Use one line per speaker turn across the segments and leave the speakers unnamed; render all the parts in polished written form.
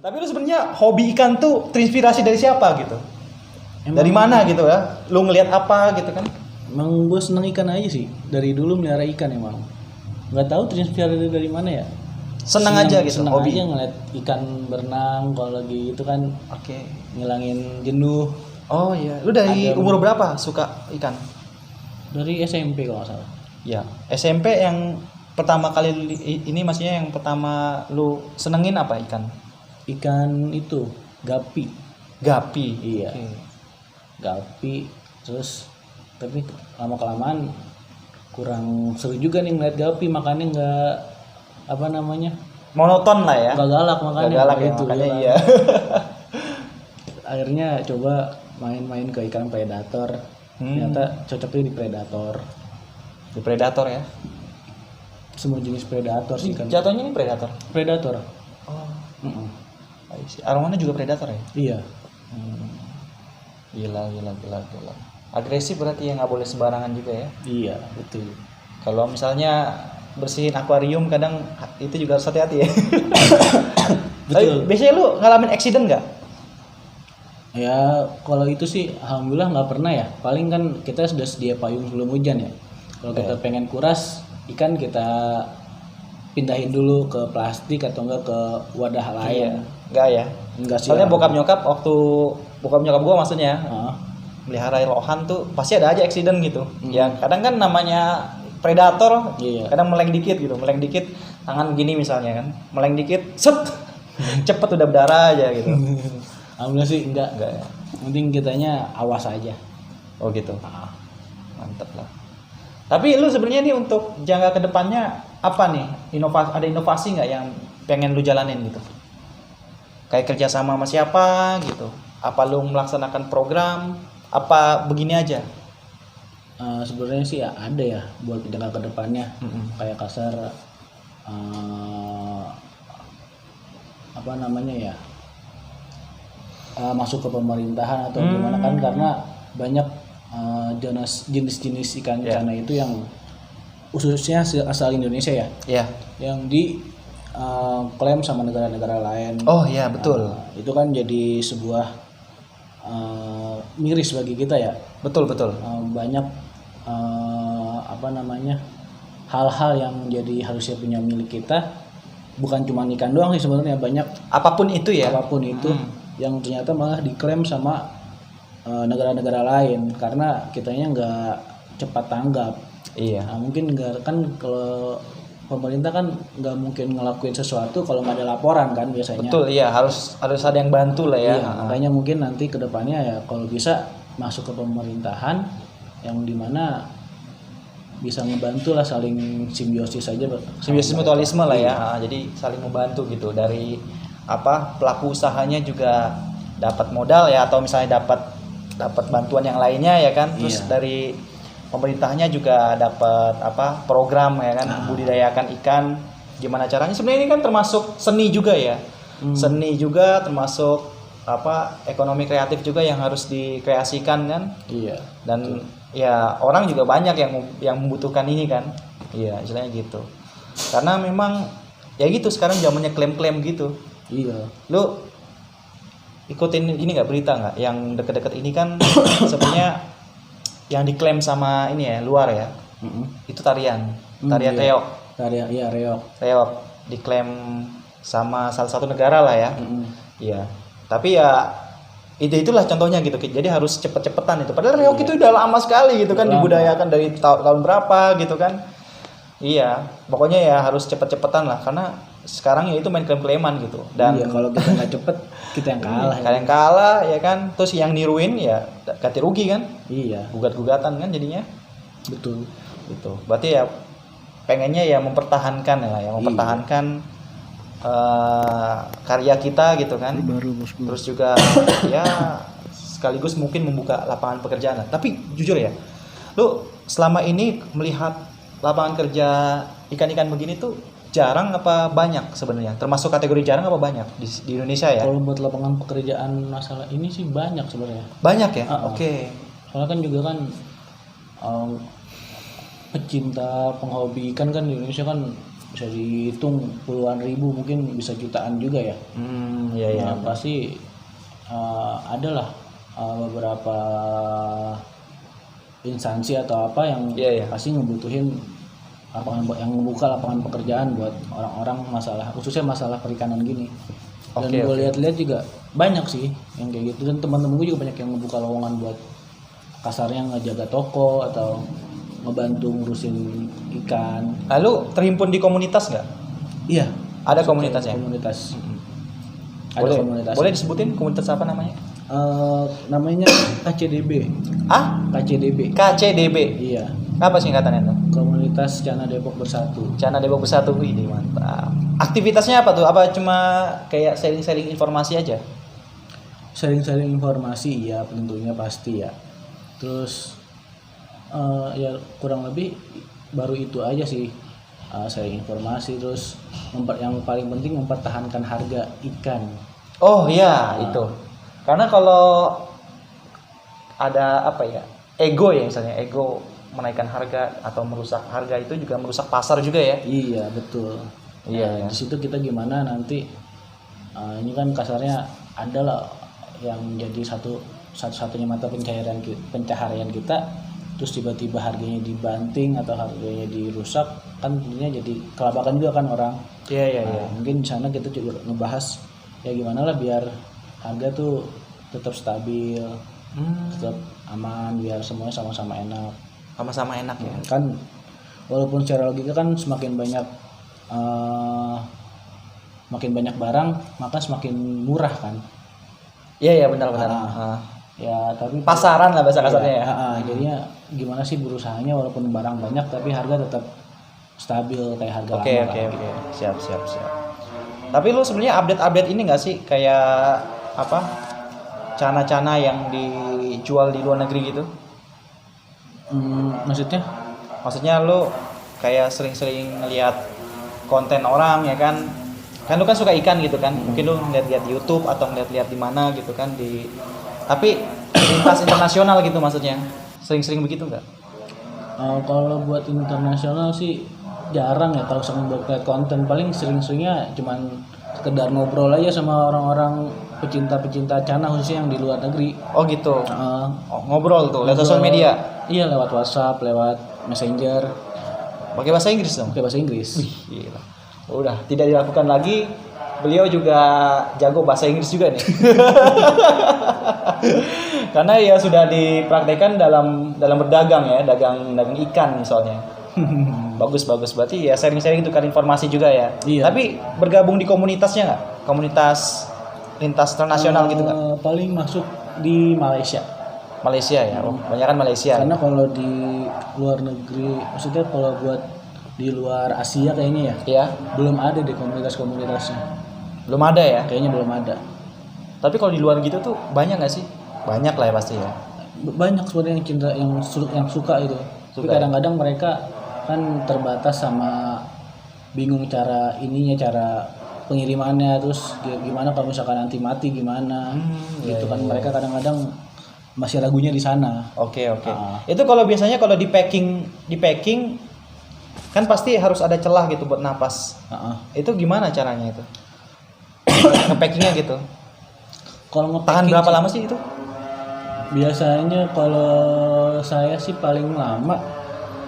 Tapi lu sebenarnya hobi ikan tuh terinspirasi dari siapa gitu? Dari mana gitu ya? Lu ngelihat apa gitu kan?
Emang gue seneng ikan aja sih. Dari dulu melihara ikan emang. Nggak tahu terinspirasi dari mana ya.
Senang aja gitu,
seneng
hobi.
aja ngeliat ikan berenang kalau lagi itu kan
Oke.
ngilangin jenuh.
Oh iya, lu dari umur berapa suka ikan?
Dari SMP kalau nggak salah.
Ya, SMP yang pertama kali ini maksudnya yang pertama lu senengin apa ikan?
Ikan itu gapi.
Gapi.
Iya.
Oke.
Gapi. Terus tapi lama kelamaan kurang seru juga nih ngeliat gapi, makanya nggak apa namanya
Monoton lah ya.
nggak galak makanya.
Nggak galak ya,
itu
makanya
kan.
iya.
Akhirnya coba main-main ke ikan predator. Ternyata cocoknya di predator.
Di predator ya.
Semua jenis predator sih kan.
Jatuhnya ini predator.
Predator.
Oh,
Mm-mm.
aromanya juga predator ya.
Iya.
Gila. Agresif berarti ya, nggak boleh sembarangan juga ya.
Iya betul.
Kalau misalnya bersihin akuarium kadang itu juga harus hati-hati ya.
Betul.
Biasanya lu ngalamin accident nggak?
Ya kalau itu sih alhamdulillah nggak pernah ya. Paling kan kita sudah sedia payung sebelum hujan ya. Kalau kita pengen kuras ikan kita pindahin dulu ke plastik atau enggak ke wadah lain.
Enggak ya.
Enggak sih.
Soalnya bokap nyokap gua maksudnya
Heeh.
melihara lohan tuh pasti ada aja accident gitu. Ya kadang kan namanya predator,
Iya.
kadang meleng dikit gitu, meleng dikit tangan gini misalnya kan, meleng dikit, set, cepet udah berdarah aja gitu.
Alhamdulillah sih enggak.
Enggak ya.
Penting kitanya awas aja.
Oh gitu. Mantep lah. Tapi lu sebenarnya nih untuk jangka kedepannya apa nih? Ada inovasi nggak yang pengen lu jalanin gitu? Kayak kerja sama siapa gitu? Apa lu melaksanakan program? Apa begini aja?
Sebenarnya sih ya ada ya buat jangka kedepannya. Kayak kasar apa namanya ya? Masuk ke pemerintahan atau gimana kan, karena banyak jenis-jenis ikan cana itu yang khususnya asal Indonesia ya,
Iya.
yang di klaim sama negara-negara lain.
Oh iya betul.
Itu kan jadi sebuah miris bagi kita ya.
Betul.
Banyak apa namanya hal-hal yang jadi harusnya punya milik kita, bukan cuma ikan doang sih sebenarnya, banyak
Apapun itu ya.
apapun itu yang ternyata malah diklaim sama negara-negara lain karena kitanya nggak cepat tanggap.
Iya.
Nah, mungkin nggak kan, kalau pemerintah kan nggak mungkin ngelakuin sesuatu kalau nggak ada laporan kan biasanya.
Betul, iya harus ada yang bantu lah ya.
Iya, makanya mungkin nanti kedepannya ya kalau bisa masuk ke pemerintahan yang dimana bisa ngebantu lah, saling simbiosis aja.
Simbiosis mutualisme lah ya. Jadi saling membantu gitu, dari pelaku usahanya juga dapat modal ya, atau misalnya dapat bantuan yang lainnya ya kan. Terus dari pemerintahnya juga dapat program ya kan, budidayakan ikan. Gimana caranya? Sebenarnya ini kan termasuk seni juga ya. Seni juga termasuk ekonomi kreatif juga yang harus dikreasikan kan.
Iya.
Dan ya orang juga banyak yang membutuhkan ini kan. Iya, istilahnya gitu. Karena memang ya gitu, sekarang zamannya klaim-klaim gitu.
Iya.
Lu ikutin ini nggak, berita nggak yang deket-deket ini kan sebenarnya yang diklaim sama ini ya, luar ya. Itu tarian
Iya.
reok.
Reok.
Diklaim sama salah satu negara lah ya. Iya. Tapi ya itulah contohnya gitu. Jadi harus cepet-cepetan itu. Padahal reok itu udah lama sekali gitu kan, dibudayakan dari tahun berapa gitu kan. Iya, pokoknya ya harus cepet-cepetan lah, karena sekarang ya itu main klaim-klaiman gitu. Dan
Iya, kalau kita nggak cepet kita yang kalah.
kalian kalah ya kan. Terus yang niruin ya ganti rugi kan.
Iya.
Gugat-gugatan kan jadinya.
Betul.
Gitu. Berarti ya pengennya ya mempertahankan karya kita gitu kan. Terus juga ya sekaligus mungkin membuka lapangan pekerjaan. Tapi jujur ya, lu selama ini melihat lapangan kerja ikan-ikan begini tuh jarang apa banyak sebenarnya? Termasuk kategori jarang apa banyak di Indonesia ya?
Kalau buat lapangan pekerjaan masalah ini sih banyak sebenarnya.
Banyak ya? Oke.
Soalnya kan juga kan pecinta penghobi ikan kan di Indonesia kan bisa dihitung puluhan ribu, mungkin bisa jutaan juga ya.
Iya iya.
Nah, pasti adalah beberapa instansi atau apa yang
Iya, iya.
pasti ngebutuhin yang membuka lapangan pekerjaan buat orang-orang khususnya masalah perikanan gini. Dan
Oke,
gue
oke.
lihat-lihat juga banyak sih yang kayak gitu, dan teman-teman gue juga banyak yang ngebuka lowongan buat kasarnya ngejaga toko atau ngebantu ngurusin ikan.
Lalu terhimpun di komunitas nggak?
Iya,
Ada
masuk ke
komunitasnya?
komunitas. Ada
Boleh,
komunitas.
boleh disebutin komunitas apa namanya?
Namanya KCDB.
Ah,
KCDB.
KCDB.
Iya,
Apa singkatannya tuh?
Komunitas Cana Depok Bersatu.
Cana Depok Bersatu. Wih, mantap. Aktivitasnya apa tuh? Apa cuma kayak sharing-sharing informasi aja?
Sharing-sharing informasi ya, tentunya pasti ya. Terus ya kurang lebih baru itu aja sih, sharing informasi. Terus yang paling penting mempertahankan harga ikan.
Oh iya, itu. Karena kalau ada apa ya? Ego ya, misalnya ego menaikkan harga atau merusak harga, itu juga merusak pasar juga ya.
Iya betul.
Iya,
Nah,
iya.
di situ kita gimana nanti, ini kan kasarnya adalah yang jadi satu-satunya mata pencaharian kita, terus tiba-tiba harganya dibanting atau harganya dirusak, kan tentunya jadi kelabakan juga kan orang.
Iya, iya, iya.
Nah, mungkin di sana kita juga ngebahas ya gimana lah biar harga tuh tetap stabil, tetap aman, biar semuanya sama-sama enak.
Sama-sama enak ya.
Kan walaupun secara logika kan semakin banyak barang maka semakin murah kan.
Iya, iya, benar-benar.
Ya tapi
Pasaran lah bahasa kasarnya ya.
jadinya gimana sih berusahanya walaupun barang banyak tapi harga tetap stabil kayak harga
Oke,
lama
oke,
lah.
oke. Siap, siap, siap. Tapi lu sebenarnya update-update ini nggak sih, kayak apa? Cana-cana yang dijual di luar negeri gitu?
Maksudnya?
Maksudnya lu kayak sering-sering ngeliat konten orang ya kan? Kan lu kan suka ikan gitu kan? Mungkin lu ngeliat-liat di YouTube atau ngeliat-liat di mana gitu kan, tapi lintas internasional gitu maksudnya. Sering-sering begitu nggak?
Kalau buat internasional sih jarang ya, kalau sama buat konten paling sering-seringnya cuman sekedar ngobrol aja sama orang-orang pecinta cana khususnya yang di luar negeri.
Oh gitu.
Uh,
Ngobrol tuh lewat sosial media.
Iya, lewat WhatsApp, lewat Messenger,
Pakai bahasa Inggris dong.
pakai bahasa Inggris.
Gila. Udah tidak dilakukan lagi. Beliau juga jago bahasa Inggris juga nih. Karena ya sudah dipraktekkan dalam berdagang ya, dagang ikan misalnya. Bagus berarti ya sharing-sharing tukar informasi juga ya.
Iya.
Tapi bergabung di komunitasnya nggak? Komunitas lintas internasional gitu nggak?
Paling masuk di Malaysia.
Malaysia ya. Oh, kebanyakan Malaysia.
Karena kalau di luar negeri, maksudnya kalau buat di luar Asia kayaknya ya,
Ya,
belum ada deh komunitas-komunitasnya.
belum ada ya.
Kayaknya belum ada.
Tapi kalau di luar gitu tuh banyak nggak sih? Banyak lah ya pasti ya.
Banyak sebenarnya yang cinta yang suka itu. Tapi
Suka ya?
kadang-kadang mereka kan terbatas sama bingung cara pengirimannya, terus gimana kalau misalkan nanti mati gimana. Gitu kan mereka kadang-kadang masih ragunya di sana.
Oke.
Ah.
Itu kalau biasanya kalau di packing kan pasti harus ada celah gitu buat napas. Itu gimana caranya itu? Ngepackingnya gitu.
Kalau
Tahan
nge-packing
berapa
sih,
lama sih itu?
biasanya kalau saya sih paling lama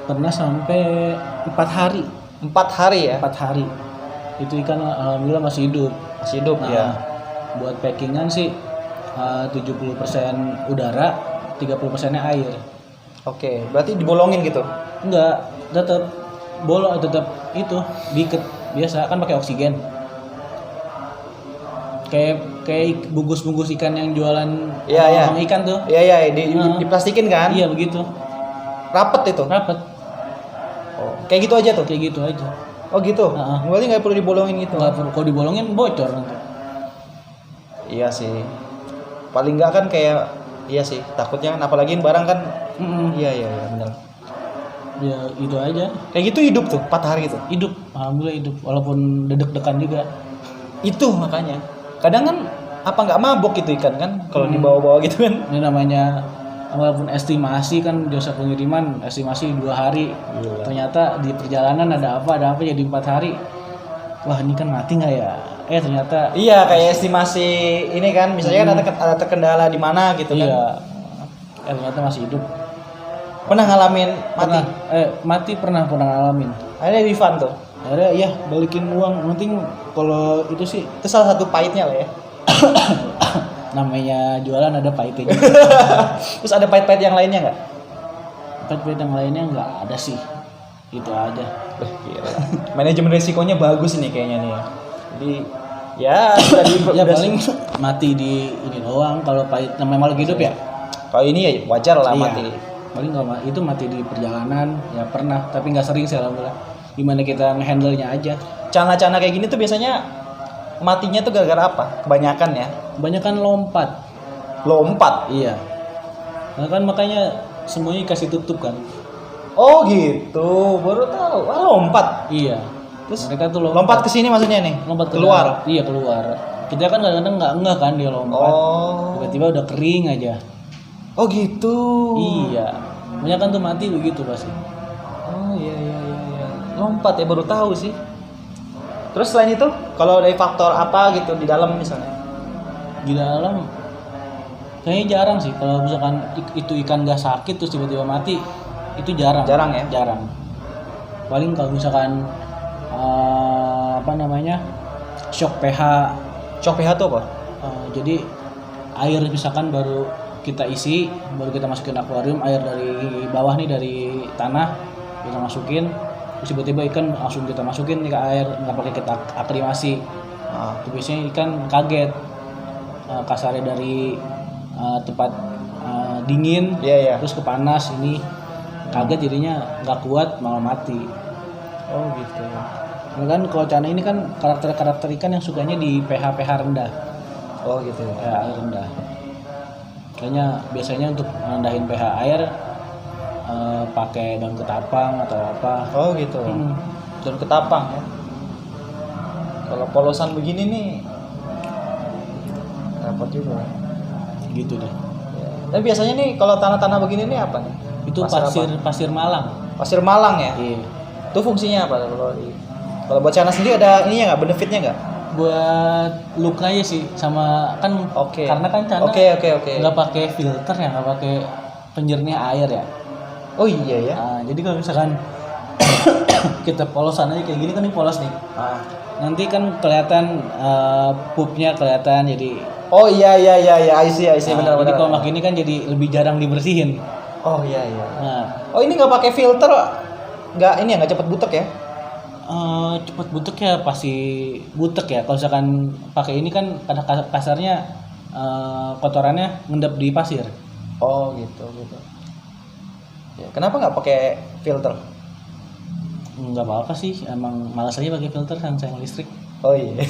pernah sampai 4 hari.
4 hari ya?
4 hari. Itu ikan alhamdulillah masih hidup.
Masih hidup
Nah,
ya.
buat packingan sih 70% udara, 30%-nya air.
Oke, berarti dibolongin gitu.
Enggak, tetap tetap itu diikat biasa kan pakai oksigen. Kayak bungkus-bungkus ikan yang jualan
Iya.
abang ikan tuh.
Iya,
Nah.
diplastikin kan?
Iya begitu.
Rapet itu.
Rapet
Oh, kayak gitu aja tuh.
kayak gitu aja.
Oh gitu.
Heeh.
Berarti nggak perlu dibolongin gitu.
Nggak perlu, kalau dibolongin bocor nanti.
Iya sih. Paling nggak kan kayak iya sih, takutnya kan apalagi barang kan. Iya benar.
Ya itu aja.
Kayak gitu hidup tuh 4 hari gitu.
Hidup, alhamdulillah hidup. Walaupun dedek-dekan juga.
Itu makanya. Kadang kan apa nggak mabok gitu ikan kan kalau dibawa-bawa gitu kan.
Ini namanya walaupun estimasi kan jasa pengiriman estimasi 2 hari, ternyata di perjalanan ada apa jadi 4 hari. Wah ini kan mati nggak ya? Ternyata
Iya, kayak estimasi ini kan, misalnya kan ada terkendala di mana gitu kan.
iya. Ternyata masih hidup.
Pernah ngalamin mati?
Mati pernah ngalamin.
Akhirnya refund tuh.
Akhirnya iya balikin uang. Penting kalau itu sih
Itu salah satu pahitnya lah ya.
namanya jualan ada pahitnya.
Terus ada pahit-pahit yang lainnya nggak?
Pahit yang lainnya nggak ada sih. Itu aja.
Gila. Manajemen risikonya bagus ini kayaknya nih ya. Jadi ya sudah
Ya paling mati di ini doang kalau pahit namanya makhluk hidup ya.
Kalau ini ya wajar lah
Iya.
mati.
Paling kalau itu mati di perjalanan ya pernah, tapi nggak sering sih alhamdulillah. Gimana kita ngehandle-nya aja.
Cana-cana kayak gini tuh biasanya matinya tuh gara-gara apa? Kebanyakan ya.
Kebanyakan lompat.
Lompat.
Iya. Nah kan makanya semuanya dikasih tutup kan.
Oh gitu, baru tahu. Lompat.
Iya.
Terus
Mereka tuh
lompat ke sini maksudnya nih.
lompat ke
keluar.
darat. Iya keluar. Kita kan kadang-kadang nggak ngeh kan dia lompat.
Oh.
Tiba-tiba udah kering aja.
Oh gitu.
Iya. Banyak kan tuh mati begitu pasti.
Oh iya. Lompat ya, baru tahu sih. Terus selain itu, kalau dari faktor apa gitu di dalam misalnya?
Di dalam kayaknya jarang sih kalau misalkan itu ikan gak sakit terus tiba-tiba mati, itu jarang.
Jarang ya?
Jarang. Paling kalau misalkan shock pH.
Shock pH tuh apa?
Jadi air misalkan baru kita isi, baru kita masukin akuarium, air dari bawah nih dari tanah kita masukin, terus tiba-tiba ikan langsung kita masukin nih ke air, nggak pakai kita aklimasi. Itu biasanya ikan kaget, kasarnya dari tempat dingin,
Iya.
terus ke panas ini kaget jadinya nggak kuat malah mati.
Oh gitu.
Nah, kan kalau cana ini kan karakter ikan yang sukanya di pH rendah.
Oh gitu.
pH air rendah. Kayaknya biasanya untuk rendahin pH air pakai daun ketapang atau apa.
Oh gitu. Daun ketapang ya. Kalau polosan begini nih repot juga.
Gitu deh.
Ya. Tapi biasanya nih kalau tanah-tanah begini nih apa nih?
Itu pasir Malang.
Pasir Malang ya.
Iya.
Itu fungsinya apa kalau buat Cana sendiri ada ininya nggak, benefitnya nggak?
Buat look aja sih, sama kan karena kan Cana
Oke.
nggak pakai filter ya, nggak pakai penjernih air ya.
Oh iya ya.
Nah, jadi kalau misalkan kita polosan aja kayak gini kan ini polos nih. Nanti kan kelihatan pupnya kelihatan jadi.
Oh iya, I see benar.
Jadi kalau makin ini kan jadi lebih jarang dibersihin.
Oh iya.
Nah,
Oh ini nggak pakai filter, nggak ini ya, nggak cepet butek ya?
cepet butek ya pasti butek ya. Kalau misalkan pakai ini kan kasarnya kotorannya ngendap di pasir.
Oh gitu. Ya, kenapa nggak pakai filter?
Nggak apa-apa sih, emang malas aja pakai filter kan sayang listrik.
Oh iya.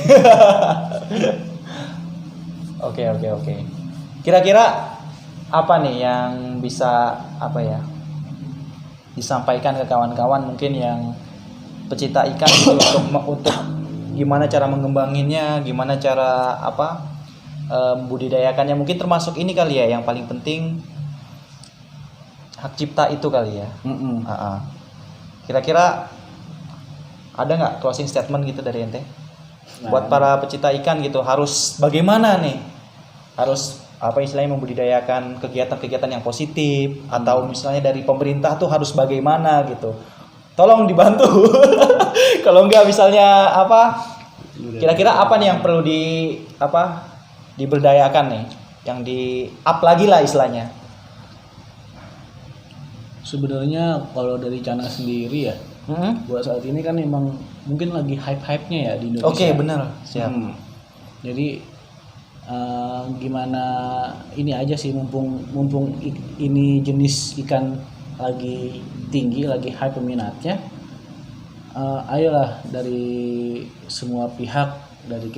Oke. Kira-kira apa nih yang bisa disampaikan ke kawan-kawan mungkin yang pecinta ikan gitu untuk gimana cara mengembanginnya, gimana cara membudidayakannya, mungkin termasuk ini kali ya yang paling penting hak cipta itu kali ya. Kira-kira ada nggak closing statement gitu dari ente? Buat para pecinta ikan gitu harus bagaimana nih? Harus istilahnya membudidayakan kegiatan-kegiatan yang positif atau misalnya dari pemerintah tuh harus bagaimana gitu. Tolong dibantu. Kalau enggak misalnya kira-kira apa nih yang perlu diberdayakan nih, yang di up lagi lah istilahnya.
Sebenarnya kalau dari Cana sendiri ya, buat saat ini kan emang mungkin lagi hype-hype-nya ya di Indonesia.
Oke, benar. Siap.
Jadi gimana ini aja sih, mumpung ini jenis ikan lagi tinggi, lagi hype peminatnya, ayolah dari semua pihak, dari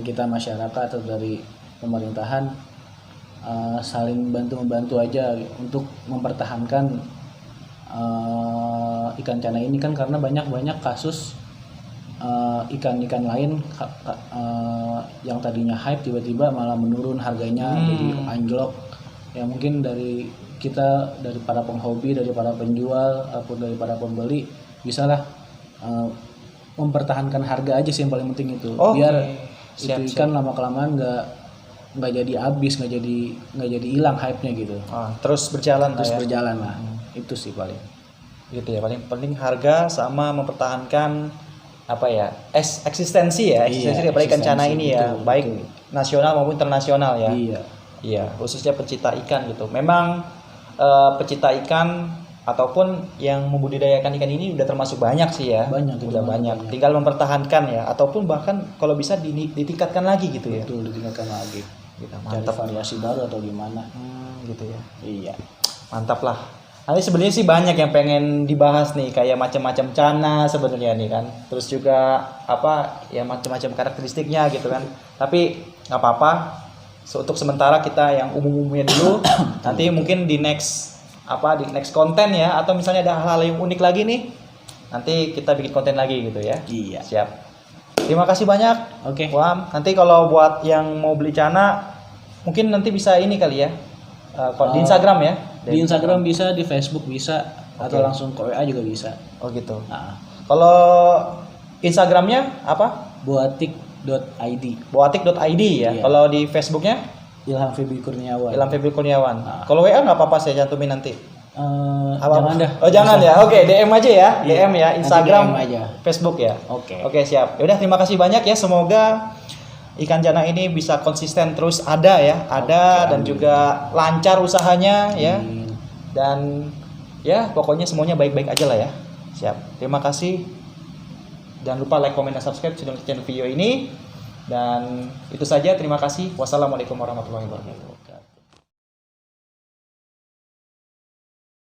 kita masyarakat atau dari pemerintahan, saling bantu-membantu aja untuk mempertahankan ikan Cana ini kan, karena banyak kasus ikan-ikan lain yang tadinya hype tiba-tiba malah menurun harganya, jadi anjlok ya. Mungkin dari kita dari para penghobi, dari para penjual ataupun dari para pembeli bisalah mempertahankan harga aja sih yang paling penting itu.
Oke.
Biar
Siap,
itu ikan lama kelamaan nggak jadi habis, nggak jadi hilang hype-nya gitu.
Terus berjalan
Terus
lah ya.
berjalan lah. Itu sih paling.
Gitu ya, paling penting harga sama mempertahankan apa ya, eksistensi ya, eksistensi
Iya,
daripada ikan cana
eksistensi,
ini ya,
betul,
baik
betul.
nasional maupun internasional ya.
Iya.
Khususnya pecinta ikan gitu. Memang pecinta ikan ataupun yang membudidayakan ikan ini udah termasuk banyak sih ya.
Banyak,
udah banyak. Tinggal mempertahankan ya, ataupun bahkan kalau bisa ditingkatkan lagi gitu ya.
Betul, ditingkatkan lagi.
Gitu,
Cari
mantap.
variasi baru atau gimana.
Gitu ya.
Iya.
Mantap lah. Nanti sebenarnya sih banyak yang pengen dibahas nih, kayak macam-macam cana sebenarnya nih kan. Terus juga apa ya, macam-macam karakteristiknya gitu kan. Tapi nggak apa-apa. Untuk sementara kita yang umum-umumnya dulu. Nanti mungkin di next konten ya, atau misalnya ada hal-hal yang unik lagi nih, nanti kita bikin konten lagi gitu ya.
Iya.
Siap. Terima kasih banyak.
Oke.
Wam, nanti kalau buat yang mau beli cana, mungkin nanti bisa ini kali ya. Di Instagram ya.
Di Instagram bisa, di Facebook bisa, atau
Oke.
langsung ke WA juga bisa.
Oh gitu.
Nah,
Kalau Instagramnya apa?
boatik.id.
Boatik.id ya.
Iya.
Kalau di Facebooknya
Ilham Febri Kurniawan.
Ilham Febri Kurniawan.
Nah.
Kalau WA nggak apa-apa, saya cantumin nanti.
Jangan dah.
Oh jangan ya. Oke, DM aja ya.
Iya,
DM ya.
nanti
Instagram,
DM aja.
Facebook ya.
Oke.
Oke siap. Yaudah, terima kasih banyak ya. Semoga ikan cana ini bisa konsisten terus ada ya. Ada
Oke,
dan
amin.
juga lancar usahanya ya.
Amin.
Dan ya pokoknya semuanya baik-baik aja lah ya. Siap. Terima kasih. Jangan lupa like, comment, dan subscribe channel video ini. Dan itu saja. Terima kasih. Wassalamualaikum warahmatullahi wabarakatuh.